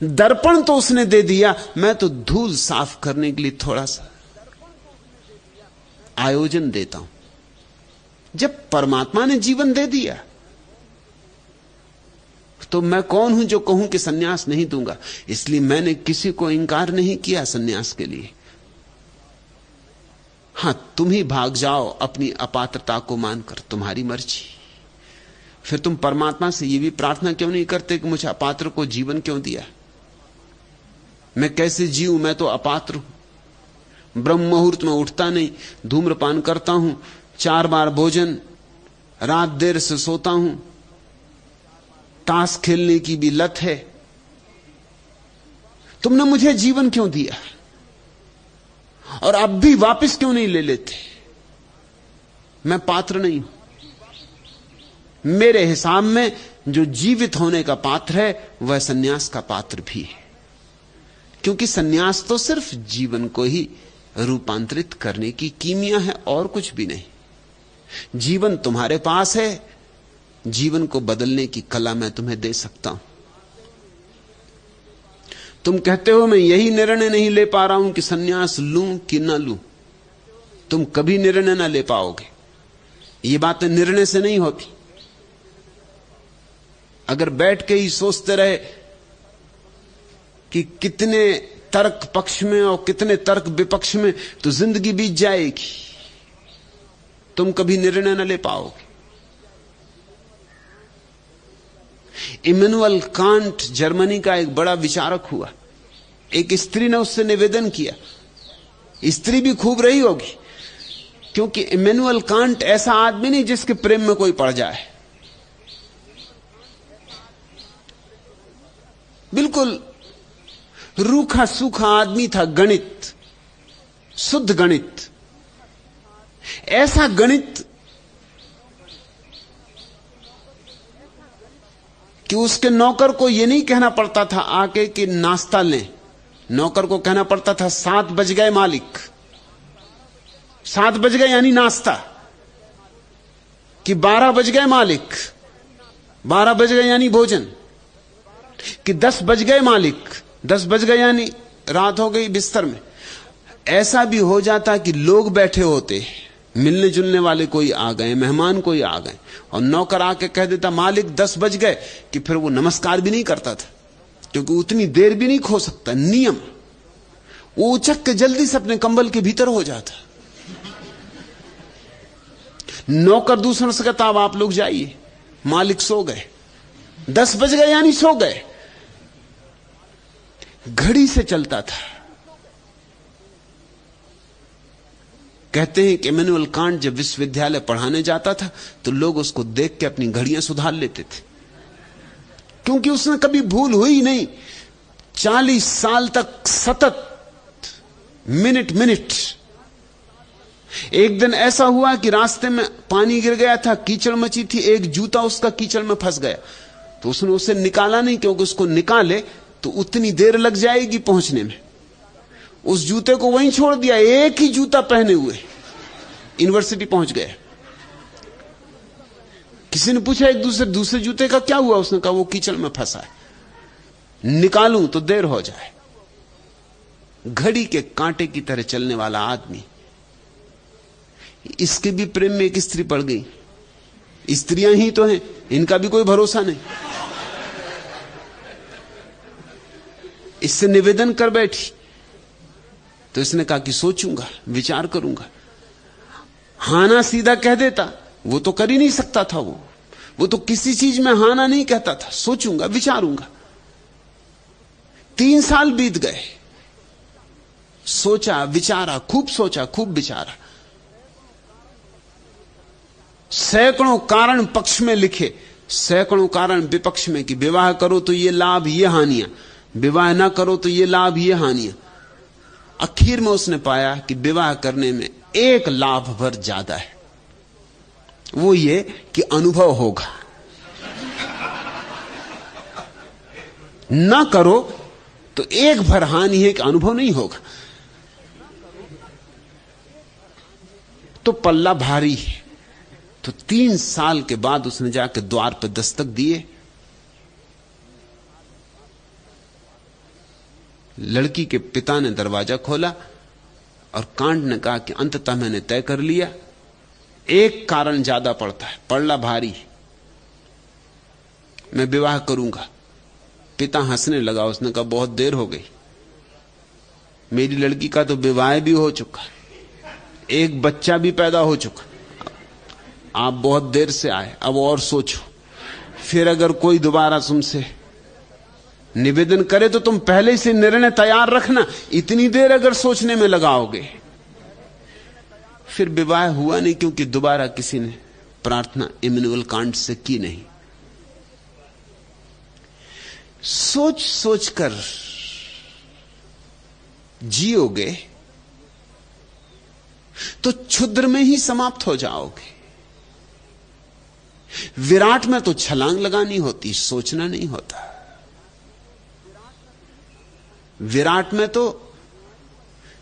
दर्पण तो उसने दे दिया, मैं तो धूल साफ करने के लिए थोड़ा सा आयोजन देता हूं। जब परमात्मा ने जीवन दे दिया तो मैं कौन हूं जो कहूं कि सन्यास नहीं दूंगा। इसलिए मैंने किसी को इंकार नहीं किया सन्यास के लिए। हां, तुम ही भाग जाओ अपनी अपात्रता को मानकर, तुम्हारी मर्जी। फिर तुम परमात्मा से यह भी प्रार्थना क्यों नहीं करते कि मुझे अपात्र को जीवन क्यों दिया? मैं कैसे जीऊं, मैं तो अपात्र हूं। ब्रह्म मुहूर्त में उठता नहीं, धूम्रपान करता हूं, 4 बार भोजन, रात देर से सोता हूं, ताश खेलने की भी लत है। तुमने मुझे जीवन क्यों दिया? और अब भी वापस क्यों नहीं ले लेते? मैं पात्र नहीं हूं। मेरे हिसाब में जो जीवित होने का पात्र है वह सन्यास का पात्र भी है, क्योंकि सन्यास तो सिर्फ जीवन को ही रूपांतरित करने की कीमिया है और कुछ भी नहीं। जीवन तुम्हारे पास है, जीवन को बदलने की कला मैं तुम्हें दे सकता हूं। तुम कहते हो मैं यही निर्णय नहीं ले पा रहा हूं कि सन्यास लूं कि ना लूं। तुम कभी निर्णय ना ले पाओगे। ये बातें निर्णय से नहीं होती। अगर बैठ के ही सोचते रहे कि कितने तर्क पक्ष में और कितने तर्क विपक्ष में, तो जिंदगी बीत जाएगी, तुम कभी निर्णय न ले पाओगे। इमैनुअल कांट जर्मनी का एक बड़ा विचारक हुआ। एक स्त्री ने उससे निवेदन किया, स्त्री भी खूब रही होगी, क्योंकि इमैनुअल कांट ऐसा आदमी नहीं जिसके प्रेम में कोई पड़ जाए। बिल्कुल रूखा सूखा आदमी था, गणित, शुद्ध गणित, ऐसा गणित कि उसके नौकर को यह नहीं कहना पड़ता था आके कि नाश्ता लें। नौकर को कहना पड़ता था 7 बज गए मालिक, 7 बज गए यानी नाश्ता, कि 12 बज गए मालिक, 12 बज गए यानी भोजन, कि 10 बज गए मालिक, 10 बज गए यानी रात हो गई बिस्तर में। ऐसा भी हो जाता कि लोग बैठे होते, मिलने जुलने वाले कोई आ गए, मेहमान कोई आ गए, और नौकर आके कह देता मालिक 10 बज गए, कि फिर वो नमस्कार भी नहीं करता था, क्योंकि उतनी देर भी नहीं खो सकता, नियम। वो उचक के जल्दी से अपने कंबल के भीतर हो जाता। नौकर दूसरों से कहता अब आप लोग जाइए, मालिक सो गए, 10 बज गए यानी सो गए। घड़ी से चलता था। कहते हैं कि इमैनुअल कांट जब विश्वविद्यालय पढ़ाने जाता था तो लोग उसको देख के अपनी घड़ियां सुधार लेते थे, क्योंकि उसने कभी भूल हुई नहीं। 40 साल तक सतत मिनट मिनट। एक दिन ऐसा हुआ कि रास्ते में पानी गिर गया था, कीचड़ मची थी, एक जूता उसका कीचड़ में फंस गया, तो उसने उसे निकाला नहीं, क्योंकि उसको निकाले तो उतनी देर लग जाएगी पहुंचने में। उस जूते को वहीं छोड़ दिया, एक ही जूता पहने हुए यूनिवर्सिटी पहुंच गए। किसी ने पूछा एक दूसरे जूते का क्या हुआ? उसने कहा वो कीचड़ में फंसा है, निकालूं तो देर हो जाए। घड़ी के कांटे की तरह चलने वाला आदमी। इसके भी प्रेम में एक स्त्री पड़ गई। स्त्रियां ही तो हैं, इनका भी कोई भरोसा नहीं। इससे निवेदन कर बैठी तो इसने कहा कि सोचूंगा, विचार करूंगा। हाना सीधा कह देता, वो तो कर ही नहीं सकता था। वो तो किसी चीज में हाना नहीं कहता था, सोचूंगा, विचारूंगा। 3 साल बीत गए, सोचा, विचारा, खूब सोचा, खूब विचारा। सैकड़ों कारण पक्ष में लिखे, सैकड़ों कारण विपक्ष में, कि विवाह करो तो ये लाभ, ये हानियां, विवाह ना करो तो ये लाभ, ये हानियां। आखिर में उसने पाया कि विवाह करने में एक लाभ भर ज्यादा है, वो ये कि अनुभव होगा। ना करो तो एक भर हानि है कि अनुभव नहीं होगा। तो पल्ला भारी है। तो 3 साल के बाद उसने जाकर द्वार पर दस्तक दिए। लड़की के पिता ने दरवाजा खोला और कांट ने कहा कि अंततः मैंने तय कर लिया, एक कारण ज्यादा पड़ता है, पड़ला भारी, मैं विवाह करूंगा। पिता हंसने लगा, उसने कहा बहुत देर हो गई, मेरी लड़की का तो विवाह भी हो चुका, एक बच्चा भी पैदा हो चुका, आप बहुत देर से आए, अब और सोचो। फिर अगर कोई दोबारा तुमसे निवेदन करे तो तुम पहले से निर्णय तैयार रखना, इतनी देर अगर सोचने में लगाओगे। फिर विवाह हुआ नहीं, क्योंकि दोबारा किसी ने प्रार्थना इमैनुअल कांट से की नहीं। सोच सोच कर जियोगे तो क्षुद्र में ही समाप्त हो जाओगे। विराट में तो छलांग लगानी होती, सोचना नहीं होता। विराट में तो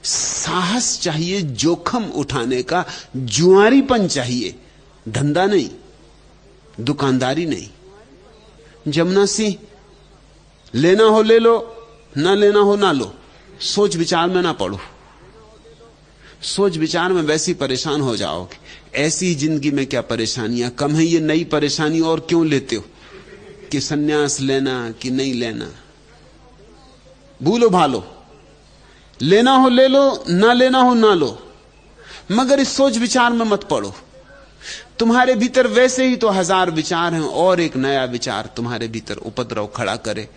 साहस चाहिए, जोखिम उठाने का जुआरीपन चाहिए, धंधा नहीं, दुकानदारी नहीं। जमुना सिंह, लेना हो ले लो, ना लेना हो ना लो, सोच विचार में ना पड़ो। सोच विचार में वैसी परेशान हो जाओगे। ऐसी जिंदगी में क्या परेशानियां कम है, ये नई परेशानी और क्यों लेते हो कि सन्यास लेना कि नहीं लेना। भूलो भालो, लेना हो ले लो, ना लेना हो ना लो, मगर इस सोच विचार में मत पड़ो। तुम्हारे भीतर वैसे ही तो हजार विचार हैं, और एक नया विचार तुम्हारे भीतर उपद्रव खड़ा करे,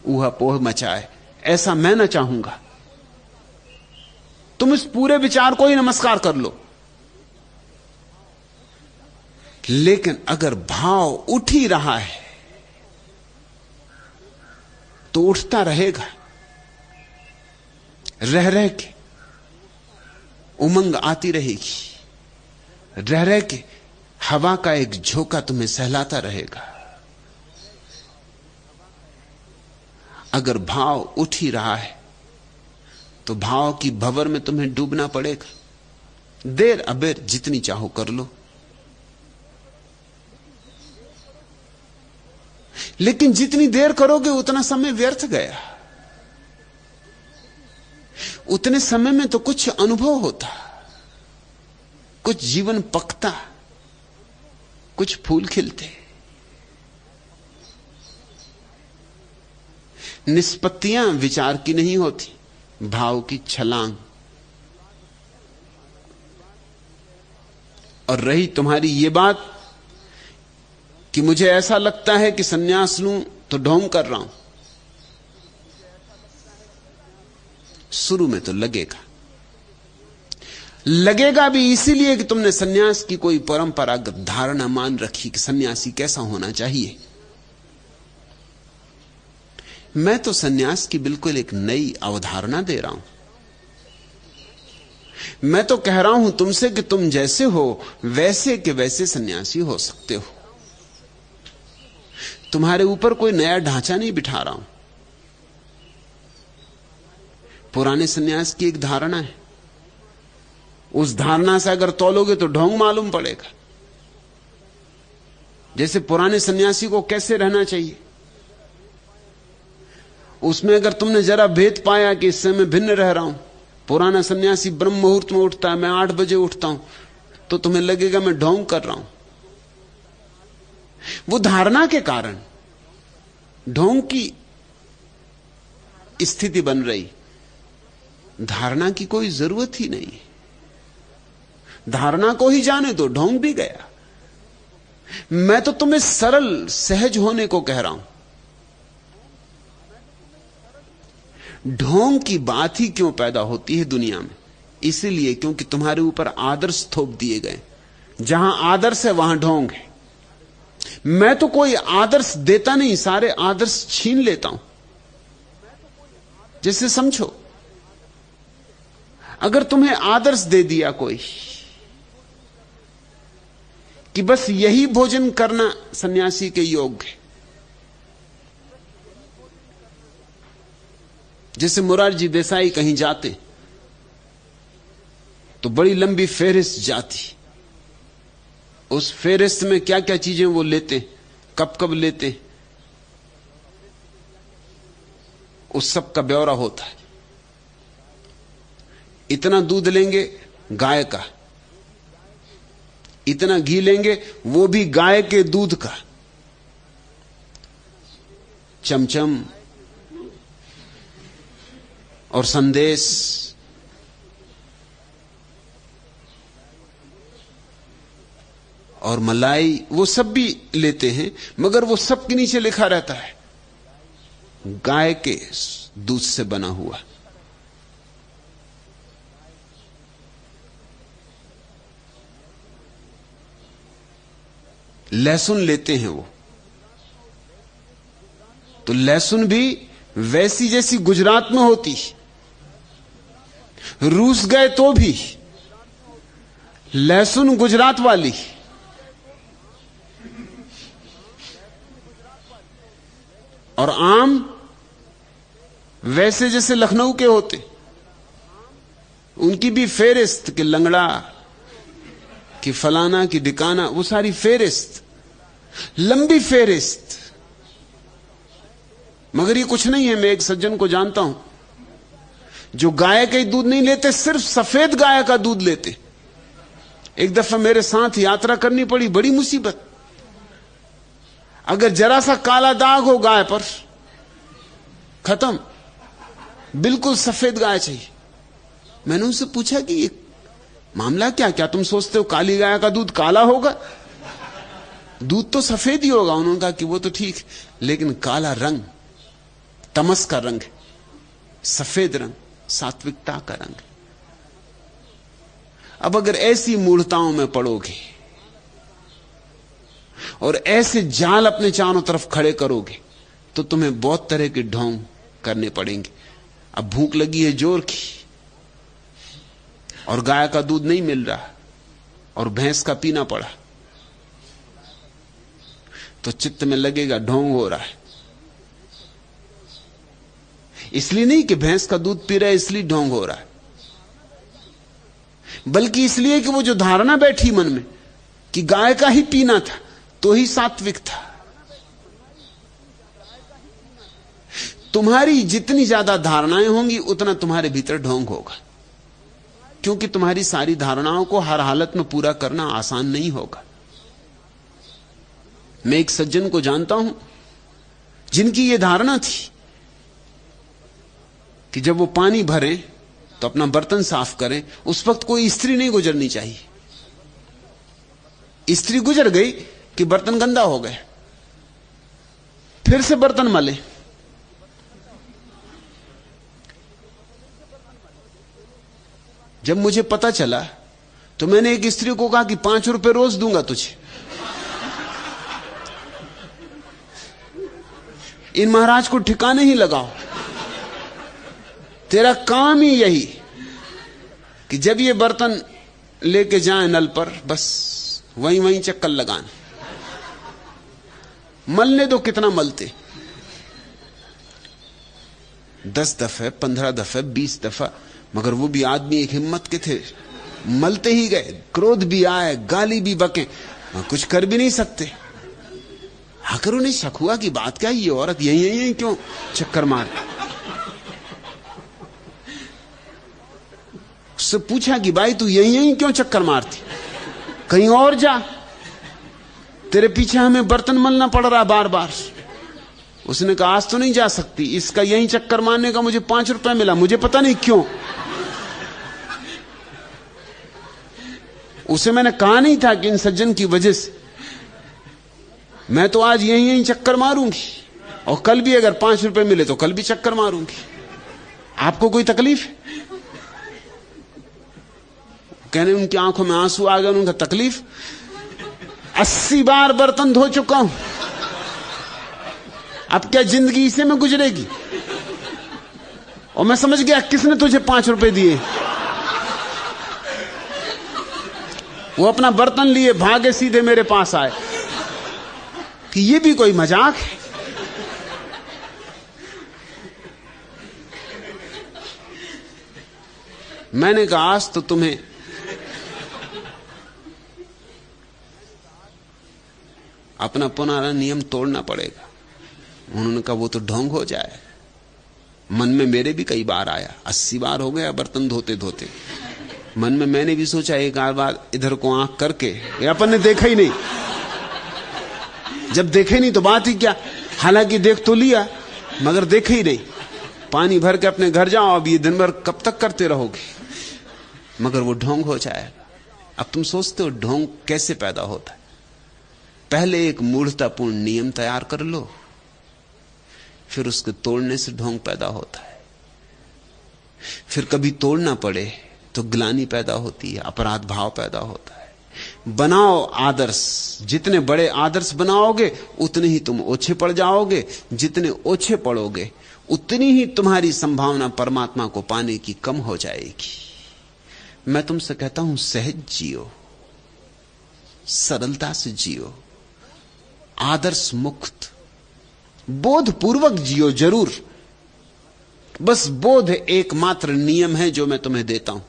ऊहापोह मचाए, ऐसा मैं ना चाहूंगा। तुम इस पूरे विचार को ही नमस्कार कर लो। लेकिन अगर भाव उठ ही रहा है तो उठता रहेगा, रह रह के उमंग आती रहेगी, रह रह के हवा का एक झोंका तुम्हें सहलाता रहेगा। अगर भाव उठ ही रहा है तो भाव की भंवर में तुम्हें डूबना पड़ेगा। देर अबेर जितनी चाहो कर लो, लेकिन जितनी देर करोगे उतना समय व्यर्थ गया। उतने समय में तो कुछ अनुभव होता, कुछ जीवन पकता, कुछ फूल खिलते। निष्पत्तियां विचार की नहीं होती, भाव की छलांग। और रही तुम्हारी ये बात कि मुझे ऐसा लगता है कि सन्यास लूं तो ढोंग कर रहा हूं, शुरू में तो लगेगा भी इसीलिए कि तुमने सन्यास की कोई परंपरागत धारणा मान रखी कि सन्यासी कैसा होना चाहिए। मैं तो सन्यास की बिल्कुल एक नई अवधारणा दे रहा हूं। मैं तो कह रहा हूं तुमसे कि तुम जैसे हो वैसे के वैसे सन्यासी हो सकते हो। तुम्हारे ऊपर कोई नया ढांचा नहीं बिठा रहा हूं। पुराने सन्यास की एक धारणा है, उस धारणा से अगर तौलोगे तो ढोंग मालूम पड़ेगा। जैसे पुराने सन्यासी को कैसे रहना चाहिए, उसमें अगर तुमने जरा भेद पाया कि इससे मैं भिन्न रह रहा हूं, पुराना सन्यासी ब्रह्म मुहूर्त में उठता है, मैं 8 बजे उठता हूं, तो तुम्हें लगेगा मैं ढोंग कर रहा हूं। वो धारणा के कारण ढोंग की स्थिति बन रही। धारणा की कोई जरूरत ही नहीं, धारणा को ही जाने दो, ढोंग भी गया। मैं तो तुम्हें सरल सहज होने को कह रहा हूं। ढोंग की बात ही क्यों पैदा होती है दुनिया में? इसीलिए क्योंकि तुम्हारे ऊपर आदर्श थोप दिए गए। जहां आदर्श है वहां ढोंग है। मैं तो कोई आदर्श देता नहीं, सारे आदर्श छीन लेता हूं। जैसे समझो, अगर तुम्हें आदर्श दे दिया कोई कि बस यही भोजन करना सन्यासी के योग्य है, जैसे मुरारजी देसाई कहीं जाते तो बड़ी लंबी फेहरिस्त जाती, उस फेहरिस्त में क्या क्या चीजें वो लेते, कब कब लेते, उस सब का ब्यौरा होता है। इतना दूध लेंगे गाय का, इतना घी लेंगे वो भी गाय के दूध का। चमचम और संदेश और मलाई वो सब भी लेते हैं, मगर वो सब के नीचे लिखा रहता है गाय के दूध से बना हुआ। लहसुन लेते हैं वो, तो लहसुन भी वैसी जैसी गुजरात में होती, रूस गए तो भी लहसुन गुजरात वाली, और आम वैसे जैसे लखनऊ के होते। उनकी भी फेरिस्त कि लंगड़ा कि फलाना कि डिकाना, वो सारी फेरिस्त, लंबी फेरिस्त। मगर ये कुछ नहीं है। मैं एक सज्जन को जानता हूं जो गाय का ही दूध नहीं लेते, सिर्फ सफेद गाय का दूध लेते। एक दफा मेरे साथ यात्रा करनी पड़ी, बड़ी मुसीबत। अगर जरा सा काला दाग हो गाय पर, खत्म, बिल्कुल सफेद गाय चाहिए। मैंने उनसे पूछा कि ये मामला क्या, क्या तुम सोचते हो काली गाय का दूध काला होगा? दूध तो सफेद ही होगा। उन्होंने कहा कि वो तो ठीक, लेकिन काला रंग तमस का रंग है, सफेद रंग सात्विकता का रंग। अब अगर ऐसी मूढ़ताओं में पड़ोगे और ऐसे जाल अपने चारों तरफ खड़े करोगे तो तुम्हें बहुत तरह के ढोंग करने पड़ेंगे। अब भूख लगी है जोर की और गाय का दूध नहीं मिल रहा और भैंस का पीना पड़ा, तो चित्त में लगेगा ढोंग हो रहा है। इसलिए नहीं कि भैंस का दूध पी रहा है इसलिए ढोंग हो रहा है, बल्कि इसलिए कि वो जो धारणा बैठी मन में कि गाय का ही पीना था तो ही सात्विक था। तुम्हारी जितनी ज्यादा धारणाएं होंगी उतना तुम्हारे भीतर ढोंग होगा, क्योंकि तुम्हारी सारी धारणाओं को हर हालत में पूरा करना आसान नहीं होगा। मैं एक सज्जन को जानता हूं जिनकी यह धारणा थी कि जब वो पानी भरें तो अपना बर्तन साफ करें, उस वक्त कोई स्त्री नहीं गुजरनी चाहिए। स्त्री गुजर गई कि बर्तन गंदा हो गए, फिर से बर्तन मले। जब मुझे पता चला तो मैंने एक स्त्री को कहा कि 5 रुपए रोज दूंगा तुझे। इन महाराज को ठिकाने ही लगाओ। तेरा काम ही यही कि जब ये बर्तन लेके जाए नल पर, बस वहीं वहीं चक्कर लगाना। मलने दो, कितना मलते, 10 दफे, 15 दफे, 20 दफा, मगर वो भी आदमी एक हिम्मत के थे, मलते ही गए। क्रोध भी आए, गाली भी बके, कुछ कर भी नहीं सकते। आखिर उन्हें शक हुआ कि बात क्या, ये औरत यही क्यों चक्कर मार। उससे पूछा कि भाई तू यही क्यों चक्कर मारती, कहीं और जा, तेरे पीछे हमें बर्तन मलना पड़ रहा बार बार। उसने कहा आज तो नहीं जा सकती, इसका यही चक्कर मारने का मुझे 5 रुपए मिला, मुझे पता नहीं क्यों। उसे मैंने कहा नहीं था कि इन सज्जन की वजह से मैं तो आज यही चक्कर मारूंगी, और कल भी अगर 5 रुपए मिले तो कल भी चक्कर मारूंगी। आपको कोई तकलीफ है? कहने उनकी आंखों में आंसू आ गए। उनका तकलीफ, 80 बार बर्तन धो चुका हूं, अब क्या जिंदगी इसे में गुजरेगी? और मैं समझ गया किसने तुझे 5 रुपए दिए। वो अपना बर्तन लिए भागे सीधे मेरे पास आए कि ये भी कोई मजाक है। मैंने कहा आज तो तुम्हें अपना पुराना नियम तोड़ना पड़ेगा। उन्होंने कहा वो तो ढोंग हो जाए। मन में मेरे भी कई बार आया, 80 बार हो गया बर्तन धोते धोते। मन में मैंने भी सोचा एक आध बार इधर को आंख करके, ये अपन ने देखा ही नहीं। जब देखे नहीं तो बात ही क्या, हालांकि देख तो लिया मगर देखे ही नहीं। पानी भर के अपने घर जाओ, अब ये दिन भर कब तक करते रहोगे, मगर वो ढोंग हो जाएगा। अब तुम सोचते हो ढोंग कैसे पैदा होता है? पहले एक मूढ़तापूर्ण नियम तैयार कर लो, फिर उसके तोड़ने से ढोंग पैदा होता है। फिर कभी तोड़ना पड़े तो ग्लानि पैदा होती है, अपराध भाव पैदा होता है। बनाओ आदर्श, जितने बड़े आदर्श बनाओगे उतने ही तुम ओछे पड़ जाओगे, जितने ओछे पड़ोगे उतनी ही तुम्हारी संभावना परमात्मा को पाने की कम हो जाएगी। मैं तुमसे कहता हूं सहज जियो, सरलता से जियो, आदर्श मुक्त, बोधपूर्वक जियो जरूर। बस बोध एकमात्र नियम है जो मैं तुम्हें देता हूं।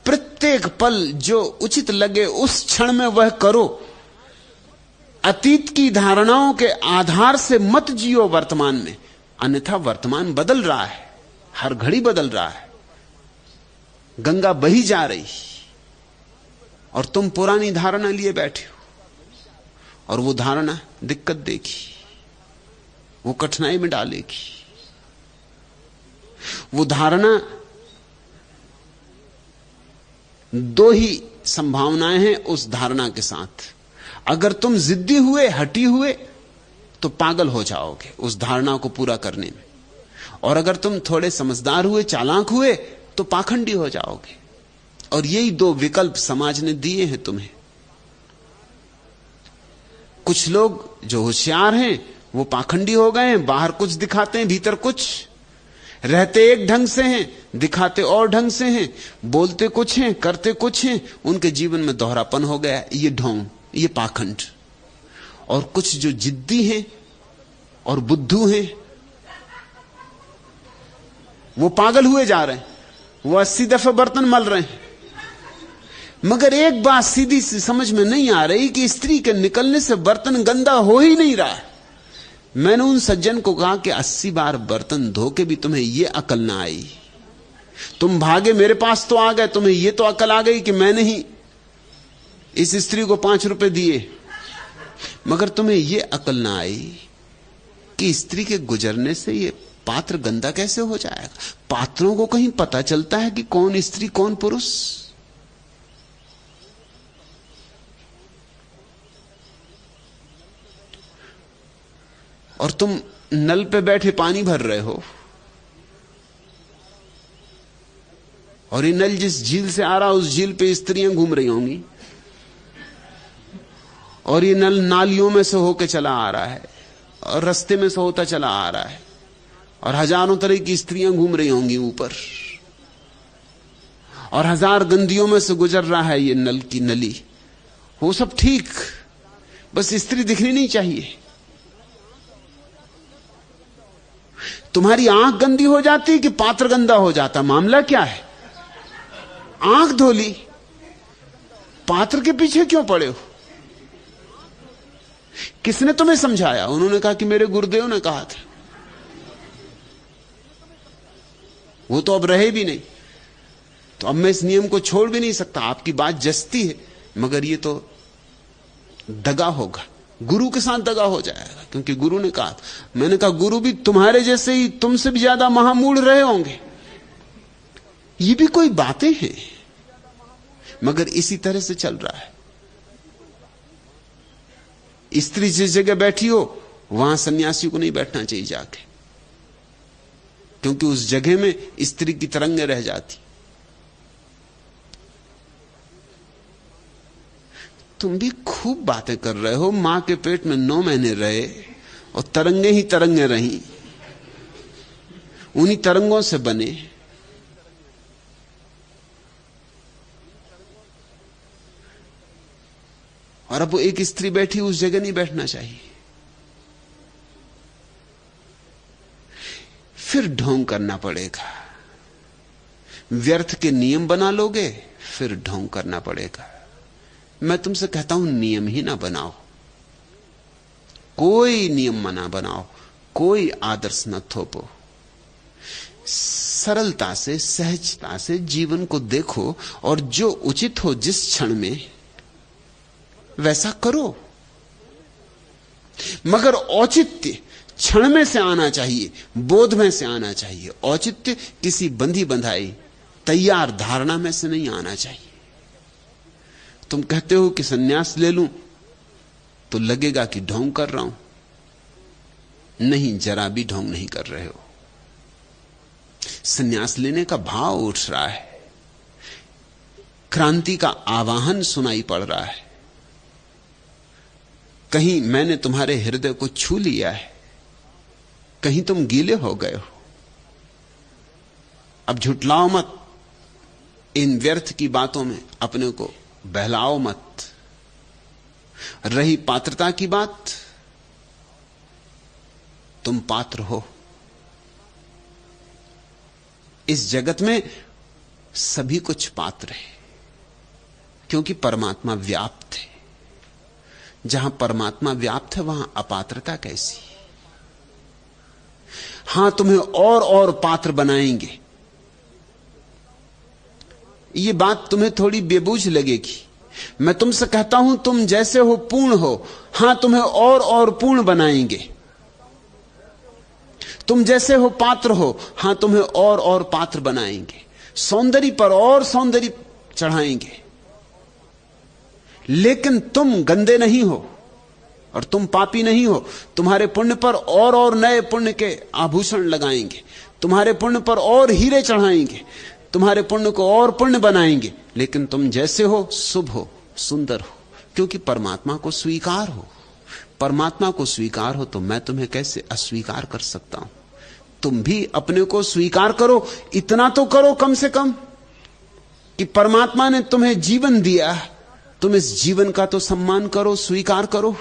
प्रत्येक पल जो उचित लगे उस क्षण में वह करो। अतीत की धारणाओं के आधार से मत जियो वर्तमान में, अन्यथा वर्तमान बदल रहा है, हर घड़ी बदल रहा है। गंगा बही जा रही और तुम पुरानी धारणा लिए बैठे हो, और वो धारणा दिक्कत देगी, वो कठिनाई में डालेगी। वो धारणा, दो ही संभावनाएं हैं उस धारणा के साथ। अगर तुम जिद्दी हुए, हटी हुए, तो पागल हो जाओगे उस धारणा को पूरा करने में, और अगर तुम थोड़े समझदार हुए, चालाक हुए, तो पाखंडी हो जाओगे। और यही दो विकल्प समाज ने दिए हैं तुम्हें। कुछ लोग जो होशियार हैं वो पाखंडी हो गए हैं, बाहर कुछ दिखाते हैं, भीतर कुछ, रहते एक ढंग से हैं, दिखाते और ढंग से हैं, बोलते कुछ हैं, करते कुछ हैं, उनके जीवन में दोहरापन हो गया। ये ढोंग, ये पाखंड। और कुछ जो जिद्दी हैं और बुद्धू हैं, वो पागल हुए जा रहे हैं, वो 80 दफे बर्तन मल रहे हैं, मगर एक बात सीधी सी समझ में नहीं आ रही कि स्त्री के निकलने से बर्तन गंदा हो ही नहीं रहा है। मैंने उन सज्जन को कहा कि 80 बार बर्तन धो के भी तुम्हें यह अकल ना आई। तुम भागे मेरे पास तो आ गए, तुम्हें यह तो अकल आ गई कि मैंने ही इस स्त्री को 5 रुपए दिए, मगर तुम्हें यह अकल ना आई कि स्त्री के गुजरने से यह पात्र गंदा कैसे हो जाएगा। पात्रों को कहीं पता चलता है कि कौन स्त्री कौन पुरुष? और तुम नल पे बैठे पानी भर रहे हो, और ये नल जिस झील से आ रहा उस झील पे स्त्रियां घूम रही होंगी, और ये नल नालियों में से होकर चला आ रहा है और रास्ते में से होता चला आ रहा है, और हजारों तरह की स्त्रियां घूम रही होंगी ऊपर, और 1000 गंदियों में से गुजर रहा है ये नल की नली। वो सब ठीक, बस स्त्री दिखनी नहीं चाहिए। तुम्हारी आंख गंदी हो जाती कि पात्र गंदा हो जाता? मामला क्या है? आंख धो ली, पात्र के पीछे क्यों पड़े हो? किसने तुम्हें समझाया? उन्होंने कहा कि मेरे गुरुदेव ने कहा था। वो तो अब रहे भी नहीं, तो अब मैं इस नियम को छोड़ भी नहीं सकता। आपकी बात जचती है, मगर ये तो दगा होगा, गुरु के साथ दगा हो जाएगा, क्योंकि गुरु ने कहा। मैंने कहा गुरु भी तुम्हारे जैसे ही, तुमसे भी ज्यादा महामूढ़ रहे होंगे। ये भी कोई बातें हैं, मगर इसी तरह से चल रहा है। स्त्री जिस जगह बैठी हो वहां सन्यासी को नहीं बैठना चाहिए जाके, क्योंकि उस जगह में स्त्री की तरंगें रह जाती। तुम भी खूब बातें कर रहे हो, मां के पेट में 9 महीने रहे और तरंगे ही तरंगे रहीं, उन्हीं तरंगों से बने। और अब एक स्त्री बैठी उस जगह नहीं बैठना चाहिए। फिर ढोंग करना पड़ेगा। व्यर्थ के नियम बना लोगे, फिर ढोंग करना पड़ेगा। मैं तुमसे कहता हूं नियम ही ना बनाओ, कोई नियम मना बनाओ, कोई आदर्श न थोपो। सरलता से, सहजता से जीवन को देखो और जो उचित हो जिस क्षण में वैसा करो। मगर औचित्य क्षण में से आना चाहिए, बोध में से आना चाहिए। औचित्य किसी बंधी बंधाई तैयार धारणा में से नहीं आना चाहिए। तुम कहते हो कि सन्यास ले लूं तो लगेगा कि ढोंग कर रहा हूं। नहीं, जरा भी ढोंग नहीं कर रहे हो। सन्यास लेने का भाव उठ रहा है, क्रांति का आवाहन सुनाई पड़ रहा है। कहीं मैंने तुम्हारे हृदय को छू लिया है, कहीं तुम गीले हो गए हो। अब झुटलाओ मत, इन व्यर्थ की बातों में अपने को बहलाओ मत। रही पात्रता की बात, तुम पात्र हो। इस जगत में सभी कुछ पात्र है, क्योंकि परमात्मा व्याप्त है। जहां परमात्मा व्याप्त है वहां अपात्रता कैसी? हां, तुम्हें और पात्र बनाएंगे। यह बात तुम्हें थोड़ी बेबूझ लगेगी। मैं तुमसे कहता हूं तुम जैसे हो पूर्ण हो। हां, तुम्हें और पूर्ण बनाएंगे। तुम जैसे हो पात्र हो, हां तुम्हें और पात्र बनाएंगे। सौंदर्य पर और सौंदर्य चढ़ाएंगे। लेकिन तुम गंदे नहीं हो और तुम पापी नहीं हो। तुम्हारे पुण्य पर और नए पुण्य के आभूषण लगाएंगे। तुम्हारे पुण्य पर और हीरे चढ़ाएंगे। तुम्हारे पुण्य को और पुण्य बनाएंगे। लेकिन तुम जैसे हो, शुभ हो, सुंदर हो, क्योंकि परमात्मा को स्वीकार हो। परमात्मा को स्वीकार हो तो मैं तुम्हें कैसे अस्वीकार कर सकता हूं? तुम भी अपने को स्वीकार करो। इतना तो करो कम से कम कि परमात्मा ने तुम्हें जीवन दिया, तुम इस जीवन का तो सम्मान करो, स्वीकार करो।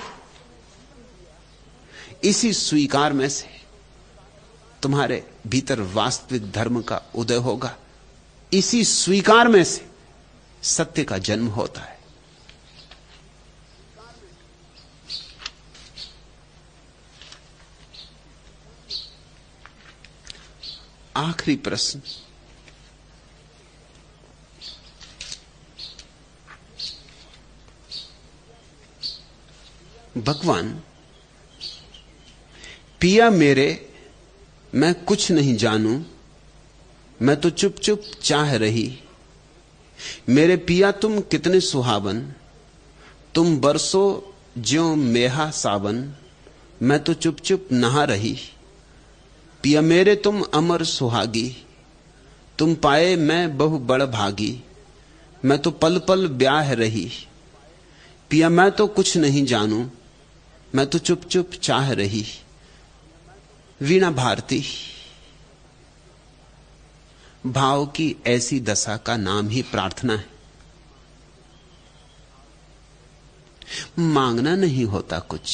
इसी स्वीकार में से तुम्हारे भीतर वास्तविक धर्म का उदय होगा। इसी स्वीकार में से सत्य का जन्म होता है। आखिरी प्रश्न, भगवान, पिया मेरे मैं कुछ नहीं जानूं, मैं तो चुप चुप चाह रही। मेरे पिया तुम कितने सुहावन, तुम बरसों ज्यों मेहा सावन, मैं तो चुप चुप नहा रही। पिया मेरे तुम अमर सुहागी, तुम पाए मैं बहु बड़ भागी, मैं तो पल पल ब्याह रही। पिया मैं तो कुछ नहीं जानूं, मैं तो चुप चुप चाह रही। वीणा भारती। भाव की ऐसी दशा का नाम ही प्रार्थना है। मांगना नहीं होता कुछ,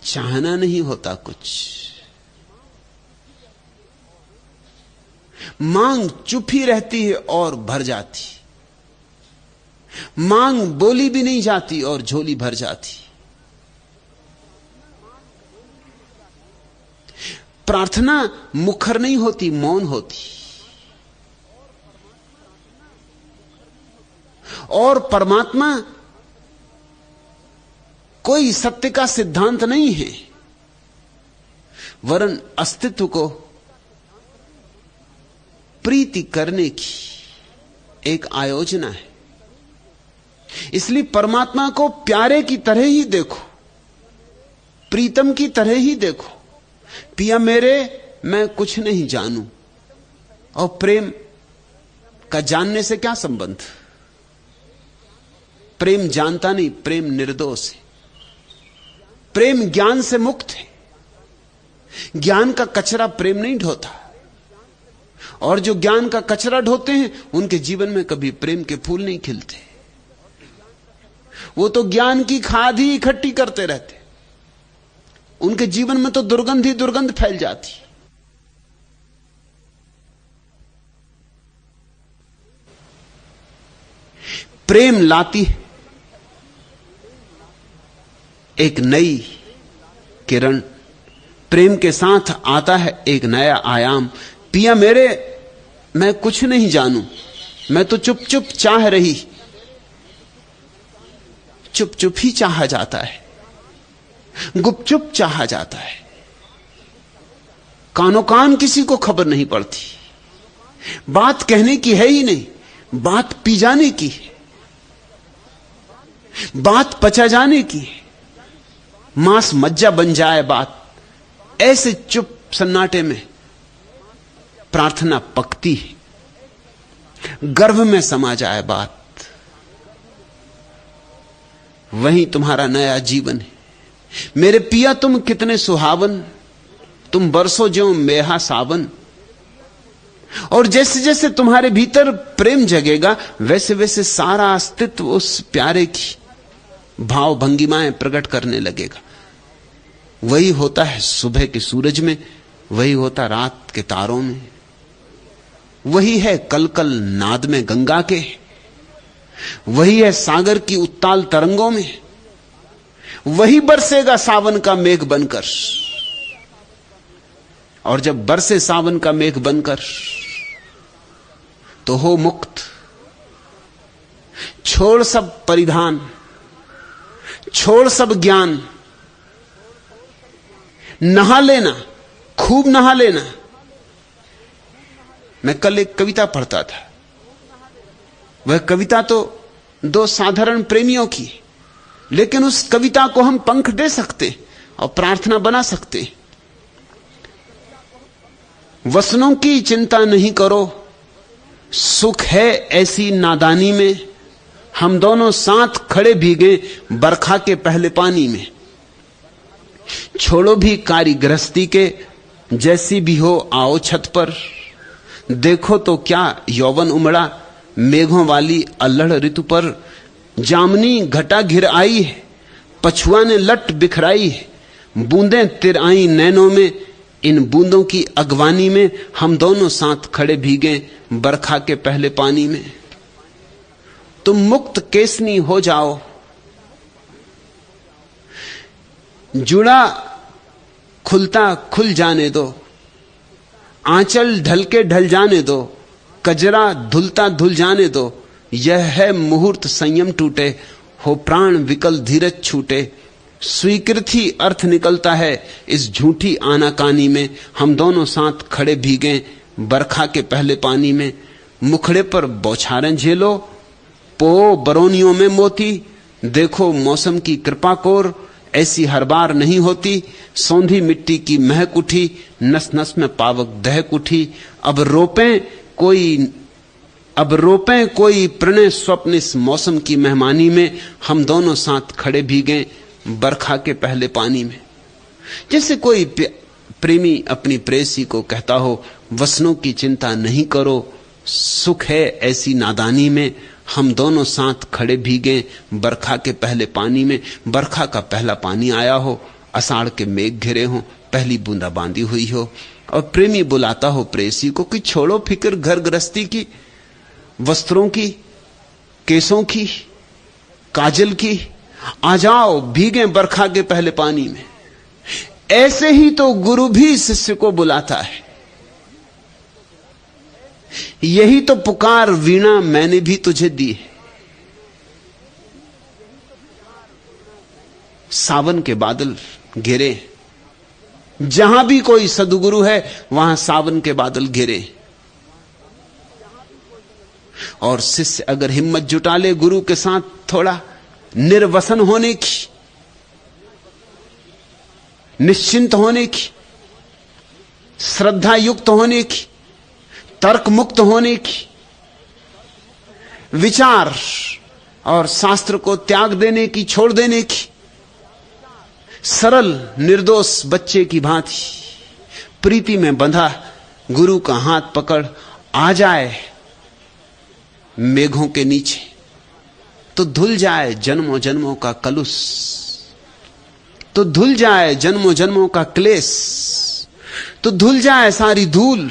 चाहना नहीं होता कुछ। मांग चुप ही रहती है और भर जाती। मांग बोली भी नहीं जाती और झोली भर जाती। प्रार्थना मुखर नहीं होती, मौन होती। और परमात्मा कोई सत्य का सिद्धांत नहीं है, वरन अस्तित्व को प्रीति करने की एक आयोजना है। इसलिए परमात्मा को प्यारे की तरह ही देखो, प्रीतम की तरह ही देखो। पिया मेरे मैं कुछ नहीं जानूं। और प्रेम का जानने से क्या संबंध? प्रेम जानता नहीं, प्रेम निर्दोष है। प्रेम ज्ञान से मुक्त है। ज्ञान का कचरा प्रेम नहीं ढोता। और जो ज्ञान का कचरा ढोते हैं उनके जीवन में कभी प्रेम के फूल नहीं खिलते। वो तो ज्ञान की खाद ही इकट्ठी करते रहते। उनके जीवन में तो दुर्गंध ही दुर्गंध फैल जाती। प्रेम लाती है एक नई किरण, प्रेम के साथ आता है एक नया आयाम। पिया मेरे मैं कुछ नहीं जानूं, मैं तो चुप चुप चाह रही, चुप चुप ही चाहा जाता है, गुपचुप चाहा जाता है, कानों कान किसी को खबर नहीं पड़ती। बात कहने की है ही नहीं, बात पी जाने की है, बात पचा जाने की है, मांस मज्जा बन जाए बात। ऐसे चुप सन्नाटे में प्रार्थना पकती है, गर्भ में समा जाए बात। वही तुम्हारा नया जीवन है। मेरे पिया तुम कितने सुहावन, तुम बरसों ज्यों मेहा सावन। और जैसे जैसे तुम्हारे भीतर प्रेम जगेगा, वैसे वैसे सारा अस्तित्व उस प्यारे की भाव भंगिमाएं प्रकट करने लगेगा। वही होता है सुबह के सूरज में, वही होता रात के तारों में, वही है कलकल नाद में गंगा के, वही है सागर की उत्ताल तरंगों में, वही बरसेगा सावन का मेघ बनकर। और जब बरसे सावन का मेघ बनकर तो हो मुक्त। छोड़ सब परिधान, छोड़ सब ज्ञान, नहा लेना, खूब नहा लेना। मैं कल एक कविता पढ़ता था। वह कविता तो दो साधारण प्रेमियों की, लेकिन उस कविता को हम पंख दे सकते और प्रार्थना बना सकते। वसनों की चिंता नहीं करो, सुख है ऐसी नादानी में, हम दोनों साथ खड़े भीगे बरखा के पहले पानी में। छोड़ो भी कारीगृहस्थी के, जैसी भी हो आओ छत पर, देखो तो क्या यौवन उमड़ा मेघों वाली अल्लड़ ऋतु पर। जामनी घटा घिर आई है, पछुआ ने लट बिखराई है, बूंदें तिर आई नैनों में, इन बूंदों की अगवानी में हम दोनों साथ खड़े भीगे बरखा के पहले पानी में। तुम मुक्त केसनी हो जाओ, जुड़ा खुलता खुल जाने दो, आंचल ढल के ढल जाने दो, कजरा धुलता धुल जाने दो। यह है मुहूर्त संयम टूटे, हो प्राण विकल धीरज छूटे। स्वीकृति अर्थ निकलता है इस झूठी आनाकानी में, हम दोनों साथ खड़े भीगे बरखा के पहले पानी में। मुखड़े पर बौछारें झेलो, पो बरौनियों में मोती, देखो मौसम की कृपा कोर, ऐसी हर बार नहीं होती। सौंधी मिट्टी की महक उठी, नस नस में पावक दहक उठी। अब रोपें कोई प्रणय स्वप्न इस मौसम की मेहमानी में, हम दोनों साथ खड़े भीगे बरखा के पहले पानी में। जैसे कोई प्रेमी अपनी प्रेयसी को कहता हो, वसनों की चिंता नहीं करो, सुख है ऐसी नादानी में, हम दोनों साथ खड़े भीगे बरखा के पहले पानी में। बरखा का पहला पानी आया हो, अषाढ़ के मेघ घिरे हो, पहली बूंदा बांधी हुई हो, और प्रेमी बुलाता हो प्रेयसी को कि छोड़ो फिक्र घर गृहस्थी की, वस्त्रों की, केसों की, काजल की, आ जाओ भीगे बरखा के पहले पानी में। ऐसे ही तो गुरु भी शिष्य को बुलाता है। यही तो पुकार वीणा मैंने भी तुझे दी है। सावन के बादल घिरे, जहां भी कोई सदगुरु है वहां सावन के बादल घिरे। और शिष्य अगर हिम्मत जुटा ले गुरु के साथ थोड़ा निर्वसन होने की, निश्चिंत होने की, श्रद्धा युक्त होने की, तर्क मुक्त होने की, विचार और शास्त्र को त्याग देने की, छोड़ देने की, सरल निर्दोष बच्चे की भांति प्रीति में बंधा गुरु का हाथ पकड़ आ जाए मेघों के नीचे, तो धुल जाए जन्मों जन्मों का कलुष, तो धुल जाए जन्मों जन्मों का क्लेश, तो धुल जाए सारी धूल,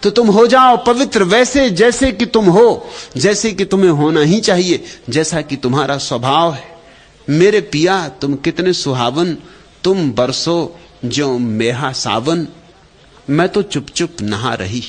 तो तुम हो जाओ पवित्र वैसे जैसे कि तुम हो, जैसे कि तुम्हें होना ही चाहिए, जैसा कि तुम्हारा स्वभाव है। मेरे पिया तुम कितने सुहावन, तुम बरसों जो मेहा सावन मैं तो चुप चुप नहा रही।